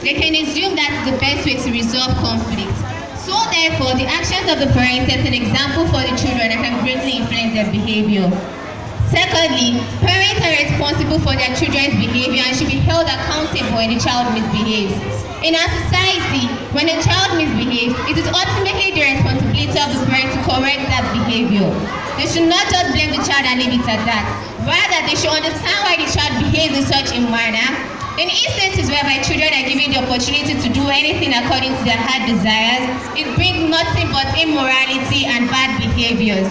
they can assume that's the best way to resolve conflict. So therefore, the actions of the parents set an example for the children that can greatly influence their behavior. Secondly, parents are responsible for their children's behavior and should be held accountable when the child misbehaves. In our society, when a child misbehaves, it is ultimately the responsibility of the parent to correct that behavior. They should not just blame the child and leave it at that. Rather, they should understand why the child behaves in such a manner. In instances whereby children are given the opportunity to do anything according to their heart desires, it brings nothing but immorality and bad behaviors.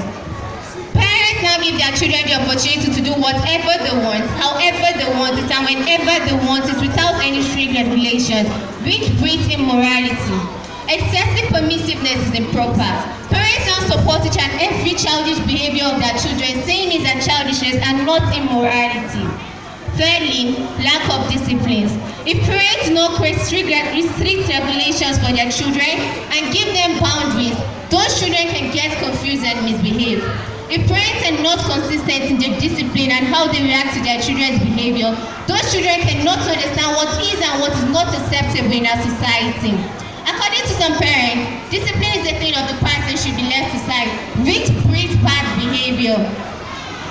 Parents now give their children the opportunity to do whatever they want, however they want it, and whenever they want it without any strict regulations, which breeds immorality. Excessive permissiveness is improper. Parents now support each and every childish behavior of their children, saying it's a childishness and not immorality. Thirdly, lack of disciplines. If parents do not create strict regulations for their children and give them boundaries, those children can get confused and misbehave. If parents are not consistent in their discipline and how they react to their children's behavior, those children cannot understand what is and what is not acceptable in our society. According to some parents, discipline is a thing of the past and should be left aside, which breeds bad behavior.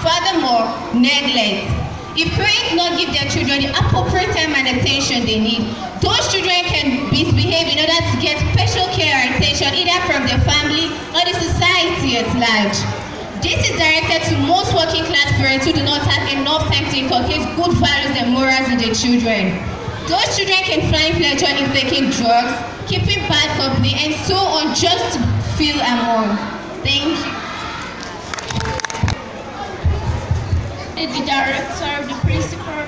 Furthermore, neglect. If parents do not give their children the appropriate time and attention they need, those children can misbehave in order to get special care or attention either from their family or the society at large. This is directed to most working class parents who do not have enough time to inculcate good values and morals in their children. Those children can find pleasure in taking drugs, keeping bad company, and so on just to feel among. Thank you. The director, the principal,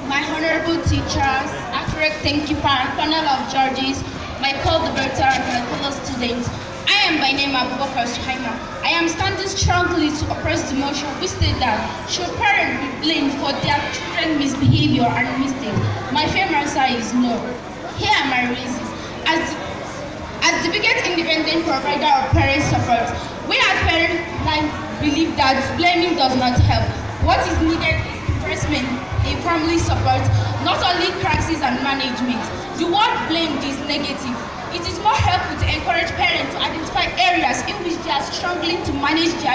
my honorable teachers, accurate thank you, panel of judges, my co-director, and my fellow students. I am by name Abubakar Suhaima. I am standing strongly to oppose the motion which states that should parents be blamed for their children's misbehavior and mistakes? My firm answer is no. Here are my reasons. As the biggest independent provider of parent support, we as parents believe that blaming does not help. What is needed is investment in family support, not only crisis and management. The word blamed is negative. It is more helpful to encourage parents to identify areas in which they are struggling to manage their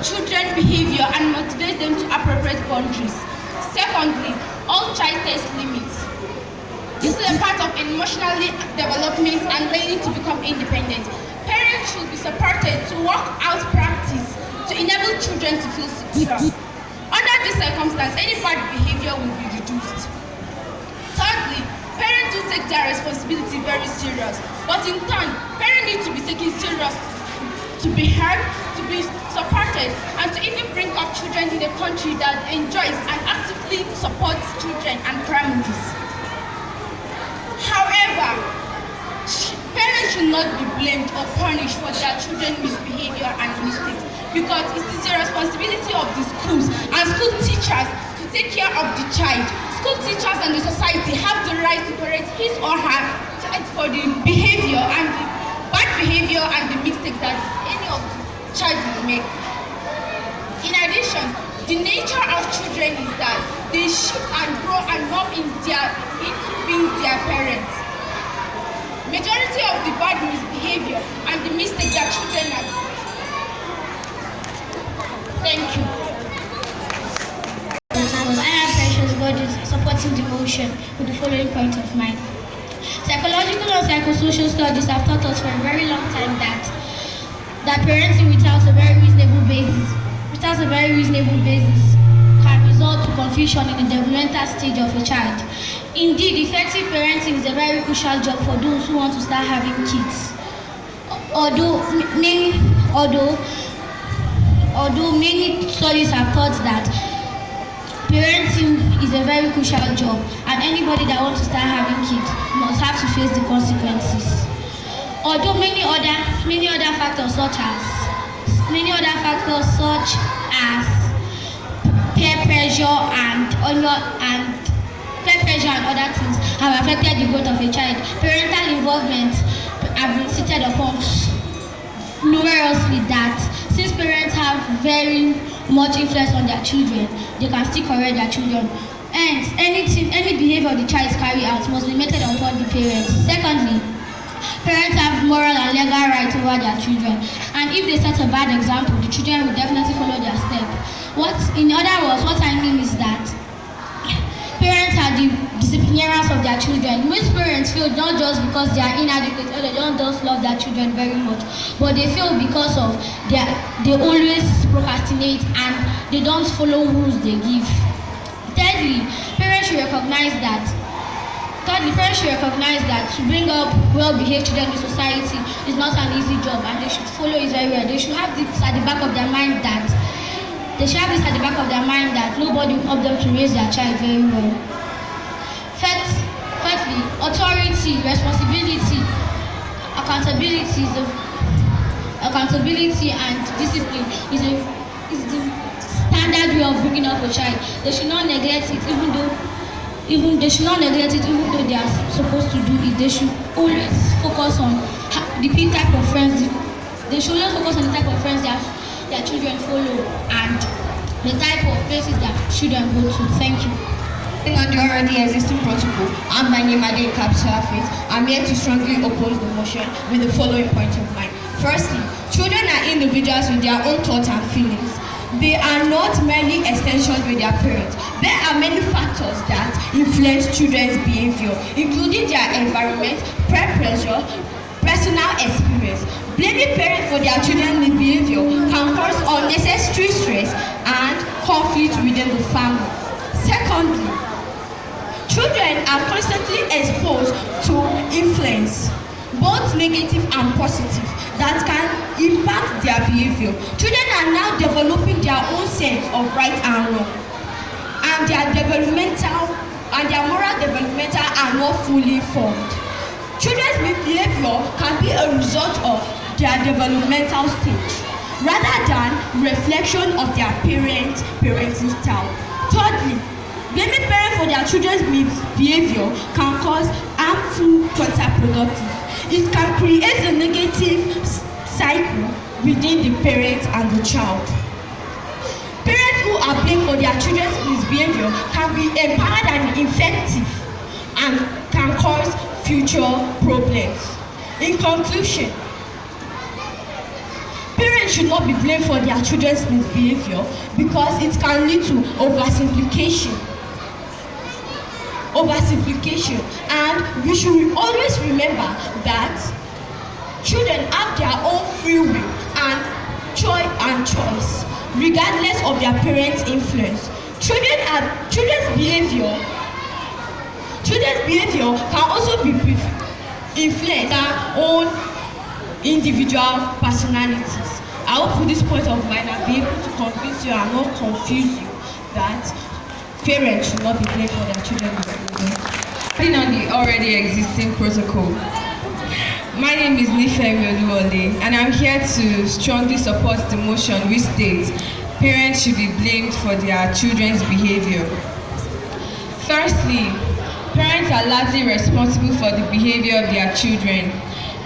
children's behavior and motivate them to appropriate boundaries. Secondly, all child test limits. This is a part of emotional development and learning to become independent. Parents should be supported to work out practice to enable children to feel secure. Under this circumstance, any bad behavior will be reduced. Thirdly, parents do take their responsibility very serious, but in turn, parents need to be taken serious to be heard, to be supported, and to even bring up children in a country that enjoys and actively supports children and families. However, parents should not be blamed or punished for their children's misbehavior and mistakes, because it is the responsibility of the schools and school teachers to take care of the child. School teachers and the society have the right to correct his or her child for the behavior and the bad behavior and the mistakes that any of the child will make. In addition, the nature of children is that they shift and grow and morph into being their parents. Majority of the bad misbehavior and the mistakes that children have. Thank you. I am Precious God is supporting the motion with the following point of mind. Psychological and psychosocial studies have taught us for a very long time that parenting without a very reasonable basis can result to confusion in the developmental stage of a child. Indeed, effective parenting is a very crucial job for those who want to start having kids. Although many studies have taught that parenting is a very crucial job, and anybody that wants to start having kids must have to face the consequences. Although many other factors such as peer pressure and other things have affected the growth of a child, parental involvement have been stated upon numerously that since parents have very much influence on their children, they can still correct their children. Hence, any behavior the child carry out must be meted upon the parents. Secondly, parents have moral and legal rights over their children, and if they set a bad example, the children will definitely follow their step. In other words, what I mean is that parents are the disciplinarians of their children. Most parents feel not just because they are inadequate or they don't just love their children very much, but they feel because of they always procrastinate and they don't follow rules they give. Thirdly, parents should recognize that to bring up well-behaved children in society is not an easy job, and they should follow it very well. They should have this at the back of their mind that nobody will help them to raise their child very well. Thirdly, authority, responsibility, accountability and discipline is the standard way of bringing up a child. They should not neglect it even though they are supposed to do it. They should always focus on the type of friends their children follow and the type of places that children go to. Thank you. On the already existing protocol, I'm my name Ade Capsula Faith. I'm here to strongly oppose the motion with the following point of mind. Firstly, children are individuals with their own thoughts and feelings. They are not merely extensions with their parents. There are many factors that influence children's behavior, including their environment, peer pressure, personal experience. Blaming parents for their children's behavior can cause unnecessary stress and conflict within the family. Secondly, children are constantly exposed to influence, both negative and positive, that can impact their behavior. Children are now developing their own sense of right and wrong, and their moral developmental are not fully formed. Children's behavior can be a result of their developmental stage, rather than reflection of their parenting style. Thirdly, blaming parents for their children's behavior can cause harmful counterproductive. It can create a negative cycle within the parent and the child. Parents who are blamed for their children's misbehavior can be empowered and effective and can cause future problems. In conclusion, parents should not be blamed for their children's misbehavior because it can lead to oversimplification, and we should always remember that children have their own free will and choice regardless of their parents' influence. Children's behavior can also be influenced by their own individual personalities. I hope with this point of mind I'll be able to convince you and not confuse you that parents should not be blamed for their children's behavior. On the already existing protocol. My name is Nifemi Oluwole, and I'm here to strongly support the motion which states parents should be blamed for their children's behavior. Firstly, parents are largely responsible for the behavior of their children.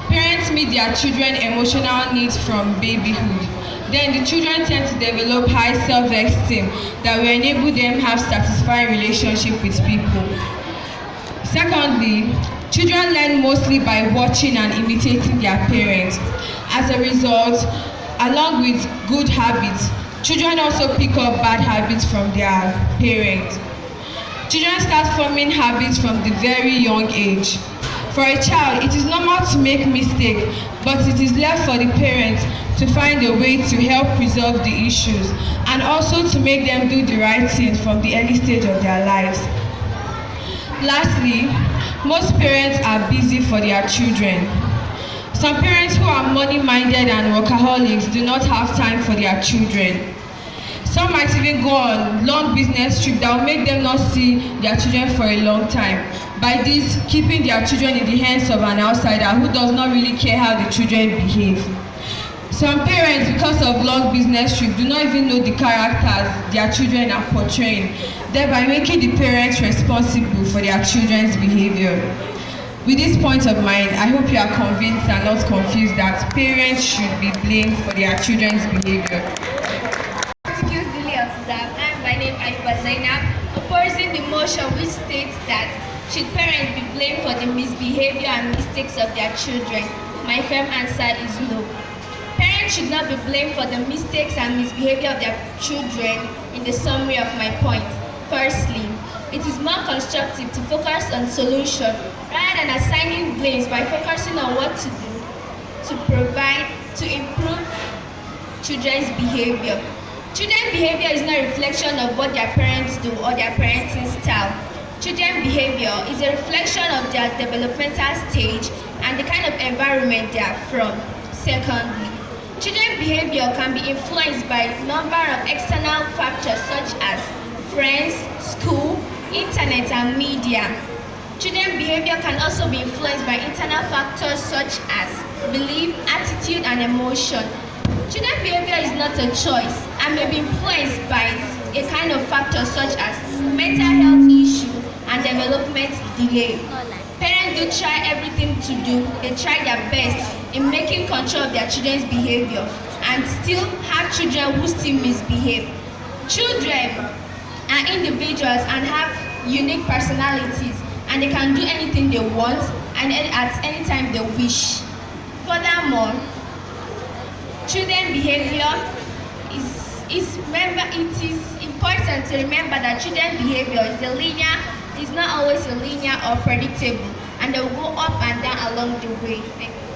Parents meet their children's emotional needs from babyhood. Then the children tend to develop high self-esteem that will enable them to have satisfying relationship with people. Secondly, children learn mostly by watching and imitating their parents. As a result, along with good habits, children also pick up bad habits from their parents. Children start forming habits from the very young age. For a child, it is normal to make mistakes, but it is left for the parents to find a way to help resolve the issues and also to make them do the right thing from the early stage of their lives. Lastly, most parents are busy for their children. Some parents who are money-minded and workaholics do not have time for their children. Some might even go on long business trips that will make them not see their children for a long time. By this, keeping their children in the hands of an outsider who does not really care how the children behave. Some parents, because of long business trips, do not even know the characters their children are portraying, thereby making the parents responsible for their children's behavior. With this point of mind, I hope you are convinced and not confused that parents should be blamed for their children's behavior. My name is Ayuba Zainab, opposing the motion which states that should parents be blamed blamed for the misbehavior and mistakes of their children? My firm answer is no. Parents should not be blamed for the mistakes and misbehavior of their children. In the summary of my point, firstly, it is more constructive to focus on solution rather than assigning blames by focusing on what to do to provide to improve children's behavior. Children's behavior is not a reflection of what their parents do or their parenting style. Children's behavior is a reflection of their developmental stage and the kind of environment they are from. Secondly, children's behavior can be influenced by a number of external factors such as friends, school, internet, and media. Children's behavior can also be influenced by internal factors such as belief, attitude, and emotion. Children's behavior is not a choice and may be influenced by a kind of factors such as mental health issue and development delay. Parents do try everything to do, they try their best in making control of their children's behavior and still have children who still misbehave. Children are individuals and have unique personalities, and they can do anything they want and at any time they wish. Furthermore, children's behavior it is important to remember that children's behavior is not always a linear or predictable, and they will go up and down along the way. Thank you.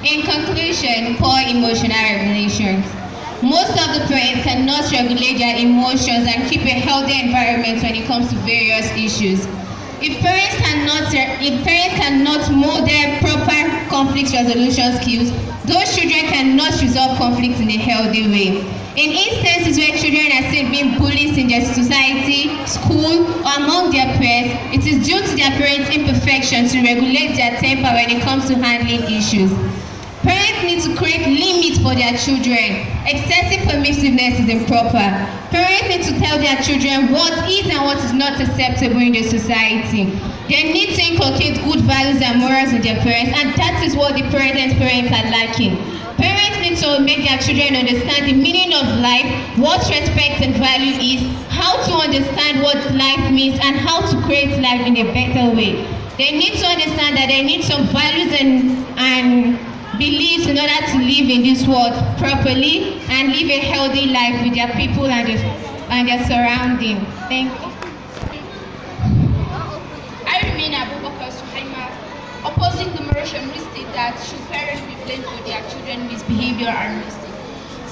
In conclusion, poor emotional regulations. Most of the parents cannot regulate their emotions and keep a healthy environment when it comes to various issues. If parents cannot model proper conflict resolution skills, those children cannot resolve conflicts in a healthy way. In instances where children are seen being bullies in their society, school, or among their peers, it is due to their parents' imperfection to regulate their temper when it comes to handling issues. Parents need to create limits for their children. Excessive permissiveness is improper. Parents need to tell their children what is and what is not acceptable in the society. They need to inculcate good values and morals in their parents, and that is what the present parents are lacking. Parents need to make their children understand the meaning of life, what respect and value is, how to understand what life means, and how to create life in a better way. They need to understand that they need some values and beliefs in order to live in this world properly and live a healthy life with their people and their surrounding. Thank you. I remain Abubakar Suhaima, opposing the motion which states that should parents be blamed for their children's misbehavior and mistake.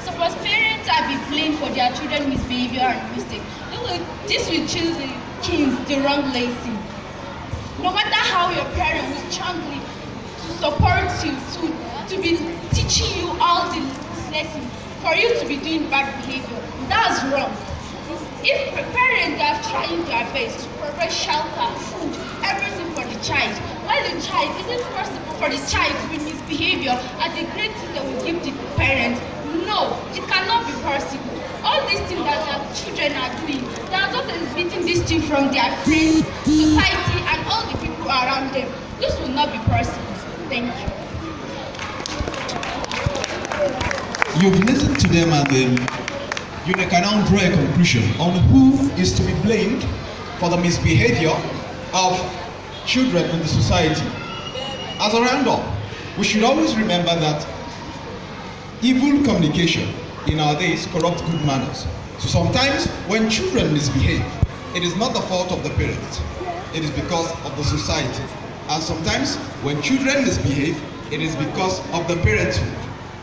Suppose parents are be blamed for their children's misbehavior and mistake, this will choose the kids the wrong lesson. No matter how your parent will strongly support you to be teaching you all the lessons for you to be doing bad behavior, that's wrong. If parents are trying their best to provide shelter, food, everything for the child, while the child isn't possible for the child to be misbehavior at the great thing that will give the parent, no, it cannot be possible. All these things that their children are doing, they are not exhibiting this thing from their friends, society, and all the people around them. This will not be possible. Thank you. You've listened to them and you can now draw a conclusion on who is to be blamed for the misbehavior of children in the society. As a roundup, we should always remember that evil communication in our days corrupts good manners. So sometimes when children misbehave, it is not the fault of the parents, it is because of the society. And sometimes when children misbehave, it is because of the parenthood.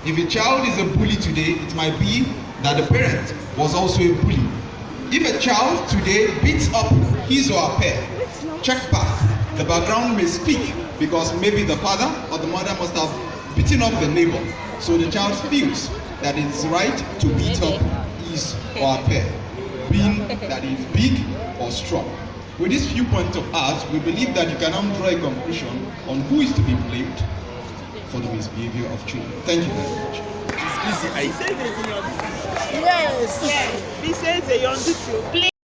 If a child is a bully today, it might be that the parent was also a bully. If a child today beats up his or her peer, check back. The background may speak because maybe the father or the mother must have beaten up the neighbor. So the child feels that it's right to beat up his or her peer, being that he is big or strong. With this few points of ours, we believe that you can now draw a conclusion on who is to be blamed for the misbehavior of children. Thank you very much. Yes, he says a young. Yes, he says a young.